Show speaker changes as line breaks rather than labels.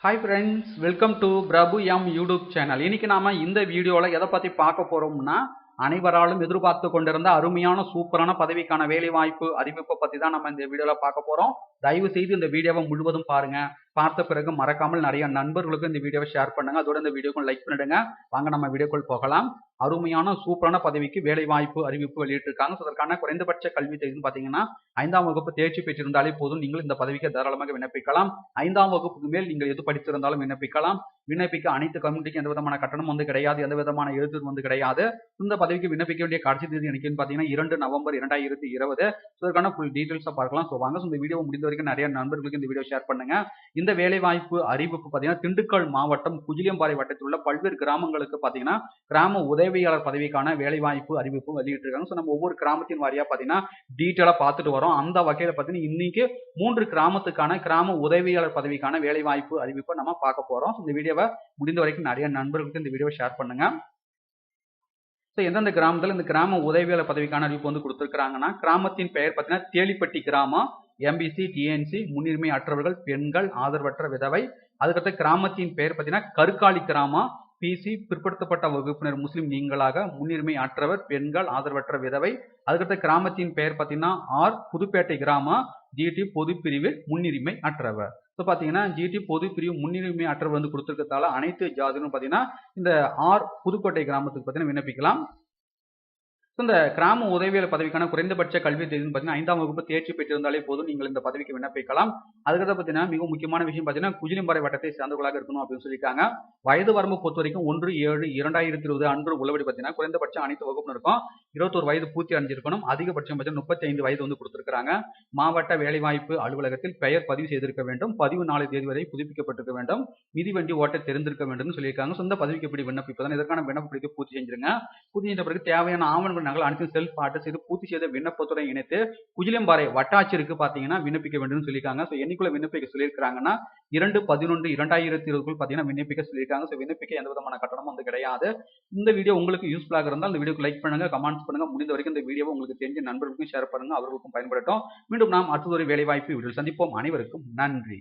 Hi friends, welcome to Prabhu M YouTube channel. இன்னைக்கு நாம இந்த வீடியோவில் எதை பற்றி பார்க்க போகிறோம்னா, அனைவராலும் எதிர்பார்த்து கொண்டிருந்த அருமையான சூப்பரான பதவிக்கான வேலைவாய்ப்பு அறிவிப்பை பற்றி தான் நம்ம இந்த வீடியோவில் பார்க்க போகிறோம். தயவு செய்து இந்த வீடியோவை முழுவதும் பாருங்க. பார்த்த பிறகு மறக்காமல் நிறைய நண்பர்களுக்கு இந்த வீடியோவை ஷேர் பண்ணுங்க. அதோட இந்த வீடியோக்கும் லைக் பண்ணிடுங்க. வாங்க நம்ம வீடியோக்குள் போகலாம். அருமையான சூப்பரான பதவிக்கு வேலை வாய்ப்பு அறிவிப்பு வெளியிட்டிருக்காங்க. அதற்கான குறைந்தபட்ச கல்வி தகுதின்னு பார்த்தீங்கன்னா 5ஆம் வகுப்பு தேர்ச்சி பெற்றிருந்தாலே போதும், நீங்கள் இந்த பதவிக்கு தாராளமாக விண்ணப்பிக்கலாம். 5ஆம் வகுப்புக்கு மேல் நீங்கள் எது படித்திருந்தாலும் விண்ணப்பிக்கலாம். விண்ணப்பிக்க அனைத்து கம்யூனிட்டிக்கு எந்த விதமான கட்டணம் கிடையாது, எந்த விதமான எழுத்து கிடையாது. இந்த பதவிக்கு விண்ணப்பிக்க வேண்டிய கடைசி தேதி என்னைக்குன்னு பார்த்தீங்கன்னா 2 நவம்பர் 2020. இதற்கான ஃபுல் டீடைல்ஸை பார்க்கலாம். ஸோ வாங்க இந்த வீடியோ முடிந்த வரைக்கும் நிறைய நண்பர்களுக்கு இந்த வீடியோ ஷேர் பண்ணுங்க. இந்த வேலைவாய்ப்பு அறிவிப்பு பார்த்தீங்கன்னா திண்டுக்கல் மாவட்டம் குஜிலியம்பாறை வட்டத்தில் உள்ள பல்வேறு கிராமங்களுக்கு பார்த்தீங்கன்னா கிராம உதவியாளர் பதவிக்கான வேலைவாய்ப்பு அறிவிப்பு வெளியிட்டிருக்காங்க. ஸோ நம்ம ஒவ்வொரு கிராமத்தின் வாரியா பார்த்தீங்கன்னா டீட்டெயிலாக பார்த்துட்டு வரோம். அந்த வகையில் பார்த்தீங்கன்னா இன்னைக்கு 3 கிராமத்துக்கான கிராம உதவியாளர் பதவிக்கான வேலைவாய்ப்பு அறிவிப்பை நம்ம பார்க்க போறோம். இந்த வீடியோவை முடிந்த வரைக்கும் நிறைய நண்பர்களுக்கு இந்த வீடியோவை ஷேர் பண்ணுங்க. எந்தெந்த கிராமத்தில் இந்த கிராம உதவியாளர் பதவிக்கான அறிவிப்பு கொடுத்திருக்காங்கன்னா, கிராமத்தின் பெயர் பார்த்தீங்கன்னா தேலிப்பட்டி கிராமம், எம்பிசி டிஎன்சி, முன்னுரிமை அற்றவர்கள், பெண்கள், ஆதரவற்ற விதவை. அதுக்கடுத்து கிராமத்தின் பெயர் பார்த்தீங்கன்னா கருக்காளி கிராமம், பிசி பிற்படுத்தப்பட்ட வகுப்பினர் முஸ்லிம் நீங்களாக, முன்னுரிமை அற்றவர், பெண்கள், ஆதரவற்ற விதவை. அதுக்கடுத்து கிராமத்தின் பெயர் பார்த்தீங்கன்னா ஆர் புதுப்பேட்டை கிராமம், ஜிடி பொதுப்பிரிவு முன்னுரிமை அற்றவர். ஸோ பார்த்தீங்கன்னா ஜிடி பொதுப்பிரிவு முன்னுரிமை அற்றவர் கொடுத்திருக்கிறதால அனைத்து ஜாதிகளும் பார்த்தீங்கன்னா இந்த ஆர் புதுக்கோட்டை கிராமத்துக்கு பார்த்தீங்கன்னா விண்ணப்பிக்கலாம். இந்த கிராம உதவியாளர் பதவிக்கான குறைந்தபட்ச கல்வி தகுதின்னு பார்த்தீங்கன்னா 5ஆம் வகுப்பு தேர்ச்சி பெற்றிருந்தாலே போதும், நீங்கள் இந்த பதவிக்கு விண்ணப்பிக்கலாம். அதுக்கப்புறம் பார்த்தீங்கன்னா மிக முக்கியமான விஷயம் பார்த்தீங்கன்னா குஜிலியம்பாறை வட்டத்தை சேர்ந்தவர்களாக இருக்கணும் அப்படின்னு சொல்லியிருக்காங்க. வயது வரம்பு பொறுத்த வரைக்கும் 1/7/2020 அன்று உள்ளபடி பார்த்தீங்கன்னா குறைந்தபட்சம் அனைத்து வகுப்பினருக்கும் 21 வயது பூர்த்தி அடைஞ்சிருக்கணும். அதிகபட்சம் பார்த்தீங்கன்னா 35 வயது கொடுத்திருக்காங்க. மாவட்ட வேலைவாய்ப்பு அலுவலகத்தில் பெயர் பதிவு செய்திருக்க வேண்டும். பதிவு நாளை தேதி வரை புதுப்பிக்கப்பட்டிருக்க வேண்டும். மிதிவண்டி ஓட்ட தெரிந்திருக்க வேண்டும் சொல்லியிருக்காங்க. சொந்த பதவிக்கு எப்படி விண்ணப்பிப்பதான் இதற்கான விண்ணப்பத்தை பூர்த்தி செஞ்சிருங்க. பூர்த்தி செஞ்ச பிறகு தேவையான ஆவணங்கள் நகல் அனைத்தும் செல்ஃப் ஆர்டர் செய்து பூர்த்தி செய்த விண்ணப்பத்துடன் இணைத்து குஜிலியம்பாறை வட்டாட்சியருக்கு பார்த்தீங்கன்னா விண்ணப்பிக்க வேண்டும் சொல்லியிருக்காங்க. ஸோ என்னைக்குள்ள விண்ணப்பிக்க சொல்லியிருக்காங்கன்னா 2/11/2020 பார்த்தீங்கன்னா விண்ணப்பிக்க சொல்லியிருக்காங்க. ஸோ விண்ணப்பிக்க எந்த விதமான கட்டணமும் கிடையாது. இந்த வீடியோ உங்களுக்கு யூஸ்ஃபுல்லாக இருந்தால் இந்த வீடியோக்கு லைக் பண்ணுங்க, கமெண்ட்ஸ் பண்ணுங்க. முடிந்த வரைக்கும் இந்த வீடியோவை உங்களுக்கு தெரிஞ்ச நண்பர்களுக்கும் ஷேர் பண்ணுங்க, அவர்களுக்கும் பயன்படட்டும். மீண்டும் நாம் அடுத்த ஒரு வேலைவாய்ப்பு வீடியோ சந்திப்போம். அனைவருக்கும் நன்றி.